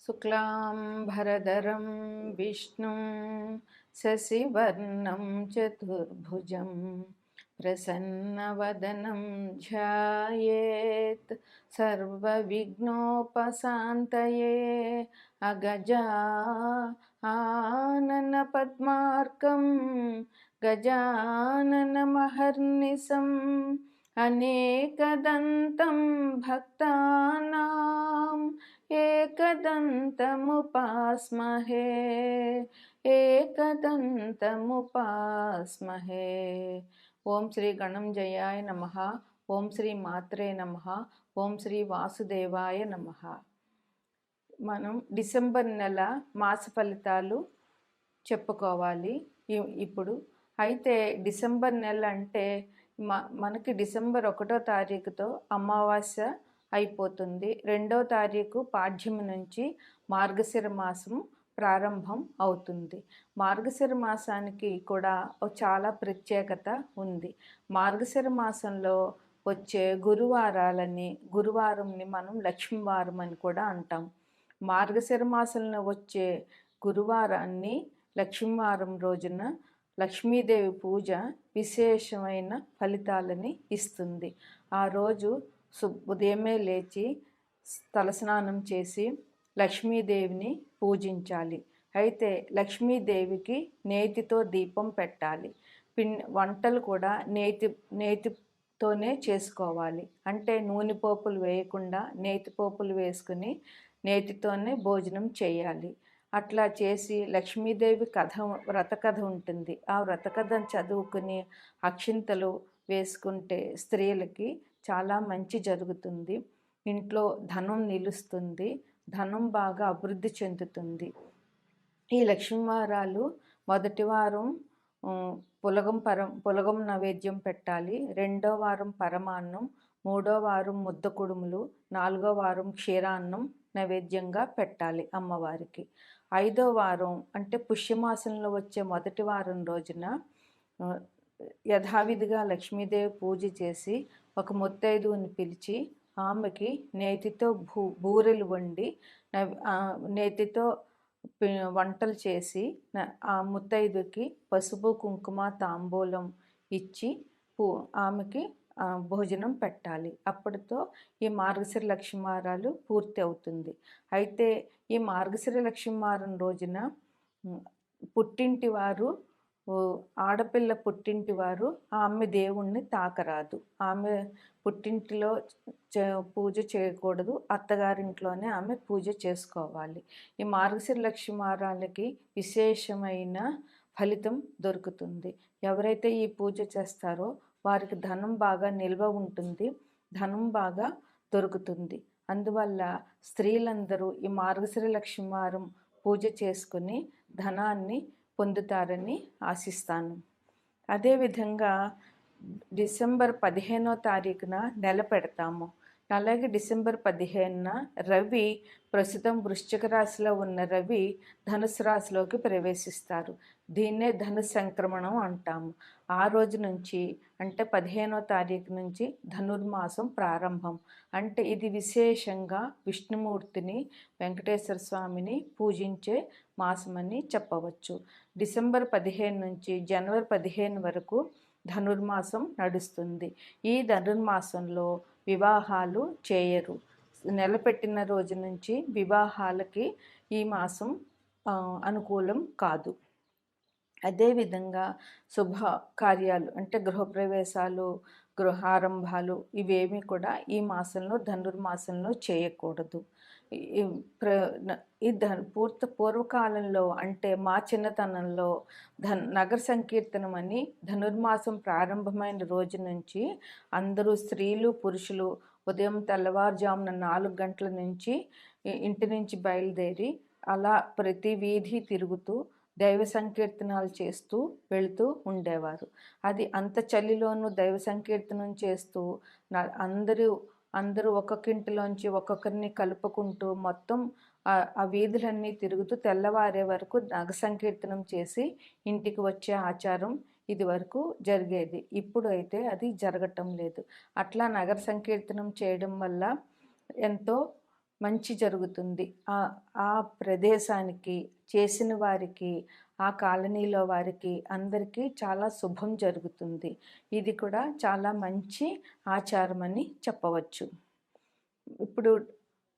शुक्लाम्बरधरं विष्णुं शशिवर्णं चतुर्भुजं प्रसन्नवदनं ध्यायेत् सर्वविघ्नोपशान्तये अगजा आननपद्मार्कं गजाननमहर्निशम् अनेकदन्तं भक्तानां एकदन्तमुपास्महे एकदन्तमुपास्महे। ఓం శ్రీ గణంజయాయ నమః. ఓం శ్రీ మాత్రే నమః. ఓం శ్రీ వాసుదేవాయ నమః. మనం డిసెంబర్ నెల మాస ఫలితాలు చెప్పుకోవాలి ఇప్పుడు. అయితే డిసెంబర్ నెల అంటే మనకి డిసెంబర్ 1వ తారీఖుతో అమావాస్య అయిపోతుంది. 2వ తారీఖు పాడ్యమి నుంచి మార్గశిర మాసం ప్రారంభం అవుతుంది. మార్గశిర మాసానికి కూడా చాలా ప్రత్యేకత ఉంది. మార్గశిర మాసంలో వచ్చే గురువారంని మనం లక్ష్మీవారం అని కూడా అంటాం. మార్గశిర మాసంలో వచ్చే గురువారాన్ని లక్ష్మీవారం రోజున లక్ష్మీదేవి పూజ విశేషమైన ఫలితాలని ఇస్తుంది. ఆ రోజు ఉదయమే లేచి తలస్నానం చేసి లక్ష్మీదేవిని పూజించాలి. అయితే లక్ష్మీదేవికి నేతితో దీపం పెట్టాలి. వంటలు కూడా నేతితోనే చేసుకోవాలి. అంటే నూనె పోపులు వేయకుండా నేతి పోపులు వేసుకుని నేతితోనే భోజనం చేయాలి. అట్లా చేసి లక్ష్మీదేవి వ్రత కథ ఉంటుంది. ఆ వ్రత కథను చదువుకుని అక్షింతలు వేసుకుంటే స్త్రీలకి చాలా మంచి జరుగుతుంది. ఇంట్లో ధనం నిలుస్తుంది. ధనం బాగా అభివృద్ధి చెందుతుంది. ఈ లక్ష్మీవారాలు మొదటి వారం పులగం నైవేద్యం పెట్టాలి. 2వ వారం పరమాన్నం, 3వ వారం ముద్ద కుడుములు, 4వ వారం క్షీరాన్నం నైవేద్యంగా పెట్టాలి అమ్మవారికి. 5వ వారం అంటే పుష్యమాసంలో వచ్చే మొదటి వారం రోజున యథావిధిగా లక్ష్మీదేవి పూజ చేసి ఒక ముత్తైదువుని పిలిచి ఆమెకి నేతితో బూరెలు వండి నేతితో వంటలు చేసి ఆ ముత్తైదుకి పసుపు కుంకుమ తాంబూలం ఇచ్చి ఆమెకి భోజనం పెట్టాలి. అప్పటితో ఈ మార్గశిర లక్ష్మీవారాలు పూర్తి అవుతుంది. అయితే ఈ మార్గశిర లక్ష్మీవారం రోజున ఆడపిల్ల పుట్టింటి వారు ఆమె దేవుణ్ణి తాకరాదు. ఆమె పుట్టింటిలో పూజ చేయకూడదు. అత్తగారింట్లోనే ఆమె పూజ చేసుకోవాలి. ఈ మార్గశిర లక్ష్మీవారాలకి విశేషమైన ఫలితం దొరుకుతుంది. ఎవరైతే ఈ పూజ చేస్తారో వారికి ధనం బాగా నిల్వ ఉంటుంది. ధనం బాగా దొరుకుతుంది. అందువల్ల స్త్రీలందరూ ఈ మార్గశిర లక్ష్మీవారం పూజ చేసుకుని ధనాన్ని పొందుతారని ఆశిస్తాను. అదేవిధంగా డిసెంబర్ 15వ తారీఖున నెల పెడతాము. అలాగే డిసెంబర్ 15న రవి ప్రస్తుతం వృశ్చిక రాశిలో ఉన్న రవి ధనుసు రాశిలోకి ప్రవేశిస్తారు. దీన్నే ధను సంక్రమణం అంటాము. ఆ రోజు నుంచి అంటే 15వ తారీఖు నుంచి ధనుర్మాసం ప్రారంభం. అంటే ఇది విశేషంగా విష్ణుమూర్తిని వెంకటేశ్వర స్వామిని పూజించే మాసమని చెప్పవచ్చు. డిసెంబర్ 15 నుంచి జనవరి 15 వరకు ధనుర్మాసం నడుస్తుంది. ఈ ధనుర్మాసంలో వివాహాలు చేయరు. నెలపెట్టిన రోజు నుంచి వివాహాలకి ఈ మాసం అనుకూలం కాదు. అదేవిధంగా శుభ కార్యాలు అంటే గృహప్రవేశాలు, గృహారంభాలు ఇవేమీ కూడా ఈ మాసంలో ధనుర్మాసంలో చేయకూడదు. పూర్వకాలంలో అంటే మా చిన్నతనంలో నగర సంకీర్తనం అని ధనుర్మాసం ప్రారంభమైన రోజు నుంచి అందరూ స్త్రీలు పురుషులు ఉదయం తెల్లవారుజామున 4 గంటల నుంచి ఇంటి నుంచి బయలుదేరి అలా ప్రతి వీధి తిరుగుతూ దైవ సంకీర్తనాలు చేస్తూ వెళుతూ ఉండేవారు. అది అంత చలిలోనూ దైవ సంకీర్తనం చేస్తూ అందరూ ఒక్కొక్కింటిలోంచి ఒక్కొక్కరిని కలుపుకుంటూ మొత్తం ఆ వీధులన్నీ తిరుగుతూ తెల్లవారే వరకు నగ సంకీర్తనం చేసి ఇంటికి వచ్చే ఆచారం ఇది వరకు జరిగేది. ఇప్పుడు అయితే అది జరగటం లేదు. అట్లా నగర సంకీర్తనం చేయడం వల్ల ఎంతో మంచి జరుగుతుంది. ఆ ప్రదేశానికి, చేసిన వారికి, ఆ కాలనీలో వారికి అందరికీ చాలా శుభం జరుగుతుంది. ఇది కూడా చాలా మంచి ఆచారమని చెప్పవచ్చు. ఇప్పుడు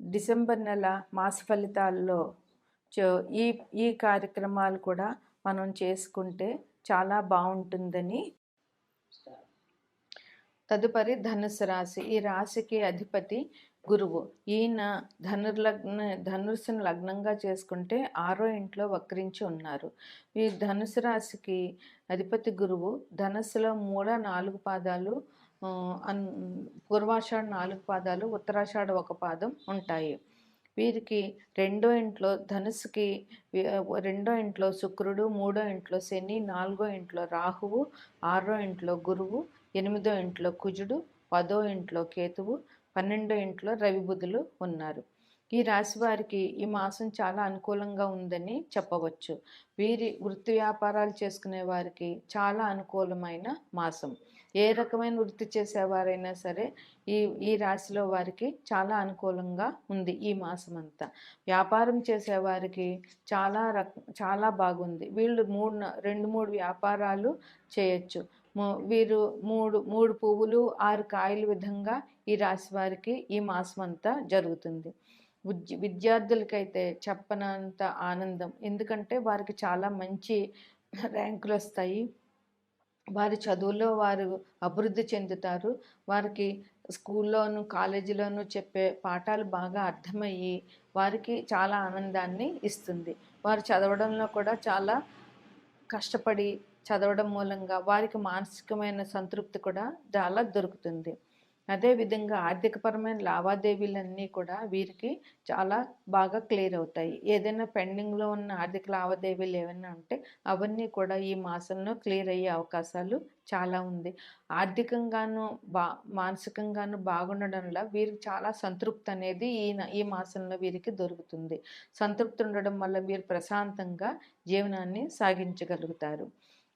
డిసెంబర్ నెల మాస ఫలితాల్లో చో ఈ ఈ కార్యక్రమాలు కూడా మనం చేసుకుంటే చాలా బాగుంటుందని. తదుపరి ధనుసు రాశి. ఈ రాశికి అధిపతి గురువు. ఈయన ధనుస్సును లగ్నంగా చేసుకుంటే 6వ ఇంట్లో వక్రించి ఉన్నారు. ఈ ధనుసు రాశికి అధిపతి గురువు. ధనుస్సులో 3, 4 పాదాలు, పూర్వాషాఢ 4 పాదాలు, ఉత్తరాషాఢ 1 పాదం ఉంటాయి. వీరికి రెండో ఇంట్లో ధనుసుకి రెండో ఇంట్లో శుక్రుడు, 3వ ఇంట్లో శని, 4వ ఇంట్లో రాహువు, 6వ ఇంట్లో గురువు, 8వ ఇంట్లో కుజుడు, 10వ ఇంట్లో కేతువు, 12వ ఇంట్లో రవి బుధులు ఉన్నారు. ఈ రాశి వారికి ఈ మాసం చాలా అనుకూలంగా ఉందని చెప్పవచ్చు. వీరి వృత్తి వ్యాపారాలు చేసుకునే వారికి చాలా అనుకూలమైన మాసం. ఏ రకమైన వృత్తి చేసేవారైనా సరే ఈ రాశిలో వారికి చాలా అనుకూలంగా ఉంది ఈ మాసం అంతా. వ్యాపారం చేసేవారికి చాలా బాగుంది. వీళ్ళు 2-3 వ్యాపారాలు చేయొచ్చు. వీరు 3 పువ్వులు 6 కాయల విధంగా ఈ రాశి వారికి ఈ మాసం అంతా జరుగుతుంది. విద్యార్థులకైతే చెప్పనంత ఆనందం. ఎందుకంటే వారికి చాలా మంచి ర్యాంకులు వస్తాయి. వారి చదువులో వారు అభివృద్ధి చెందుతారు. వారికి స్కూల్లోనూ కాలేజీలోనూ చెప్పే పాఠాలు బాగా అర్థమయ్యి వారికి చాలా ఆనందాన్ని ఇస్తుంది. వారు చదవడంలో కూడా చాలా కష్టపడి చదవడం మూలంగా వారికి మానసికమైన సంతృప్తి కూడా చాలా దొరుకుతుంది. అదేవిధంగా ఆర్థికపరమైన లావాదేవీలన్నీ కూడా వీరికి చాలా బాగా క్లియర్ అవుతాయి. ఏదైనా పెండింగ్లో ఉన్న ఆర్థిక లావాదేవీలు ఏమైనా ఉంటే అవన్నీ కూడా ఈ మాసంలో క్లియర్ అయ్యే అవకాశాలు చాలా ఉంది. ఆర్థికంగాను మానసికంగాను బాగుండడంలో వీరికి చాలా సంతృప్తి అనేది ఈ మాసంలో వీరికి దొరుకుతుంది. సంతృప్తి ఉండడం వల్ల వీరు ప్రశాంతంగా జీవనాన్ని సాగించగలుగుతారు.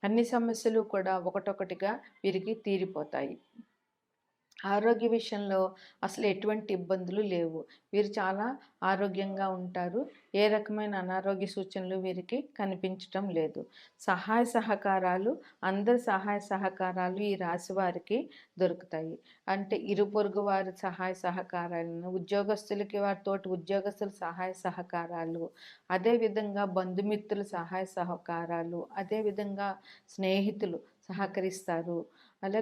అన్ని సమస్యలు కూడా ఒకటొకటిగా వీరికి తీరిపోతాయి. ఆరోగ్య విషయంలో అసలు ఎటువంటి ఇబ్బందులు లేవు. వీరు చాలా ఆరోగ్యంగా ఉంటారు. ఏ రకమైన అనారోగ్య సూచనలు వీరికి కనిపించటం లేదు. అందరి సహాయ సహకారాలు ఈ రాశి వారికి దొరుకుతాయి. అంటే ఇరుపొరుగు వారి సహాయ సహకారాలను, ఉద్యోగస్తులకి వారితోటి ఉద్యోగస్తుల సహాయ సహకారాలు, అదేవిధంగా బంధుమిత్రుల సహాయ సహకారాలు, అదేవిధంగా స్నేహితులు సహకరిస్తారు. అలాగే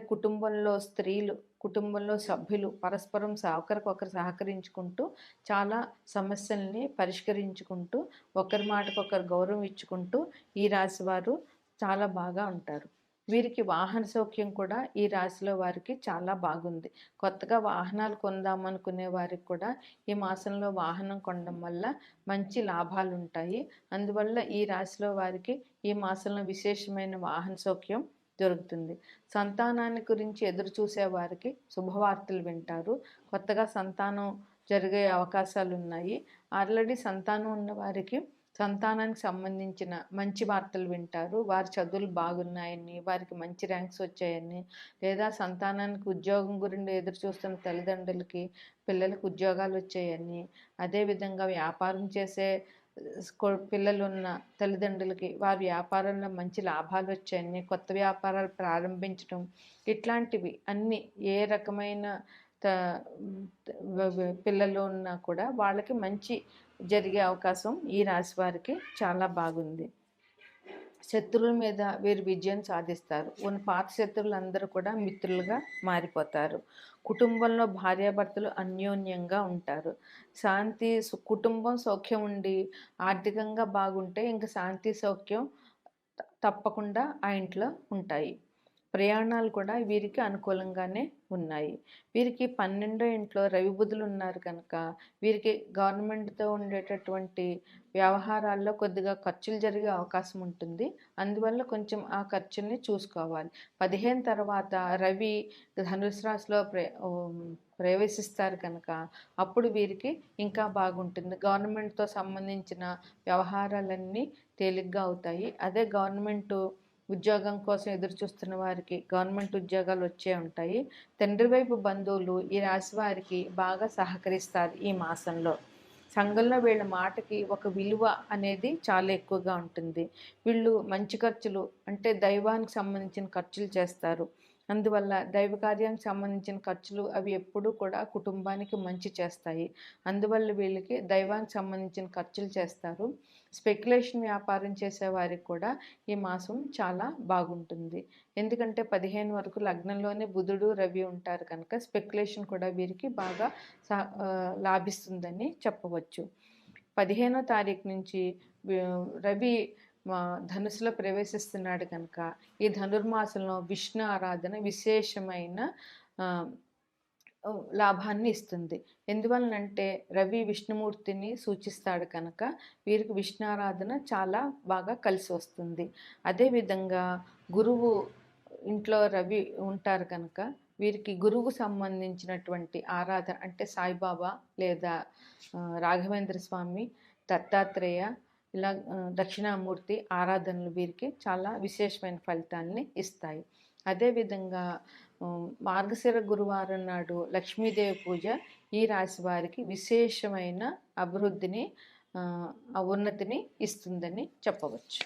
కుటుంబంలో సభ్యులు పరస్పరం ఒకరికొకరు సహకరించుకుంటూ చాలా సమస్యల్ని పరిష్కరించుకుంటూ ఒకరి మాటకొకరు గౌరవం ఇచ్చుకుంటూ ఈ రాశి వారు చాలా బాగా ఉంటారు. వీరికి వాహన సౌఖ్యం కూడా ఈ రాశిలో వారికి చాలా బాగుంది. కొత్తగా వాహనాలు కొందామనుకునే వారికి కూడా ఈ మాసంలో వాహనం కొనడం వల్ల మంచి లాభాలు ఉంటాయి. అందువల్ల ఈ రాశిలో వారికి ఈ మాసంలో విశేషమైన వాహన సౌఖ్యం దొరుకుతుంది. సంతానాన్ని గురించి ఎదురు చూసే వారికి శుభవార్తలు వింటారు. కొత్తగా సంతానం జరిగే అవకాశాలు ఉన్నాయి. ఆల్రెడీ సంతానం ఉన్న వారికి సంతానానికి సంబంధించిన మంచి వార్తలు వింటారు. వారి చదువులు బాగున్నాయని, వారికి మంచి ర్యాంక్స్ వచ్చాయని, లేదా సంతానానికి ఉద్యోగం గురించి ఎదురు చూస్తున్న తల్లిదండ్రులకి పిల్లలకు ఉద్యోగాలు వచ్చాయని, అదేవిధంగా వ్యాపారం చేసే పిల్లలు ఉన్న తల్లిదండ్రులకి వారి వ్యాపారంలో మంచి లాభాలు వచ్చాయని, కొత్త వ్యాపారాలు ప్రారంభించడం, ఇట్లాంటివి అన్నీ ఏ రకమైన పిల్లలు ఉన్నా కూడా వాళ్ళకి మంచి జరిగే అవకాశం ఈ రాశి వారికి చాలా బాగుంది. శత్రువుల మీద వీరు విజయం సాధిస్తారు. పాత శత్రువులందరూ కూడా మిత్రులుగా మారిపోతారు. కుటుంబంలో భార్యాభర్తలు అన్యోన్యంగా ఉంటారు. కుటుంబం సౌఖ్యం ఉండి ఆర్థికంగా బాగుంటే ఇంకా శాంతి సౌఖ్యం తప్పకుండా ఆ ఇంట్లో ఉంటాయి. ప్రయాణాలు కూడా వీరికి అనుకూలంగానే ఉన్నాయి. వీరికి 12వ ఇంట్లో రవి బుధులు ఉన్నారు కనుక వీరికి గవర్నమెంట్తో ఉండేటటువంటి వ్యవహారాల్లో కొద్దిగా ఖర్చులు జరిగే అవకాశం ఉంటుంది. అందువల్ల కొంచెం ఆ ఖర్చుల్ని చూసుకోవాలి. 15 తర్వాత రవి ధనుసు రాశిలో ప్రవేశిస్తారు కనుక అప్పుడు వీరికి ఇంకా బాగుంటుంది. గవర్నమెంట్తో సంబంధించిన వ్యవహారాలన్నీ తేలిగ్గా అవుతాయి. అదే గవర్నమెంటు ఉద్యోగం కోసం ఎదురు చూస్తున్న వారికి గవర్నమెంట్ ఉద్యోగాలు వచ్చే ఉంటాయి. తండ్రి వైపు బంధువులు ఈ రాశి వారికి బాగా సహకరిస్తారు ఈ మాసంలో. సంఘంలో వీళ్ళ మాటకి ఒక విలువ అనేది చాలా ఎక్కువగా ఉంటుంది. వీళ్ళు మంచి ఖర్చులు అంటే దైవానికి సంబంధించిన ఖర్చులు చేస్తారు. అందువల్ల దైవ కార్యానికి సంబంధించిన ఖర్చులు అవి ఎప్పుడూ కూడా కుటుంబానికి మంచి చేస్తాయి. అందువల్ల వీళ్ళకి దైవానికి సంబంధించిన ఖర్చులు చేస్తారు. స్పెక్యులేషన్ వ్యాపారం చేసే వారికి కూడా ఈ మాసం చాలా బాగుంటుంది. ఎందుకంటే 15 వరకు లగ్నంలోనే బుధుడు, రవి ఉంటారు కనుక స్పెక్యులేషన్ కూడా వీరికి బాగా లాభిస్తుందని చెప్పవచ్చు. 15వ తారీఖు నుంచి రవి ధనుసులో ప్రవేశిస్తున్నాడు కనుక ఈ ధనుర్మాసంలో విష్ణు ఆరాధన విశేషమైన లాభాన్ని ఇస్తుంది. ఎందువలనంటే రవి విష్ణుమూర్తిని సూచిస్తాడు కనుక వీరికి విష్ణు ఆరాధన చాలా బాగా కలిసి వస్తుంది. అదేవిధంగా గురువు ఇంట్లో రవి ఉంటారు కనుక వీరికి గురువు సంబంధించినటువంటి ఆరాధన అంటే సాయిబాబా లేదా రాఘవేంద్ర స్వామి, దత్తాత్రేయ ఇలా దక్షిణామూర్తి ఆరాధనలు వీరికి చాలా విశేషమైన ఫలితాన్ని ఇస్తాయి. అదేవిధంగా మార్గశిర గురువారం నాడు లక్ష్మీదేవి పూజ ఈ రాశి వారికి విశేషమైన అభివృద్ధిని ఉన్నతిని ఇస్తుందని చెప్పవచ్చు.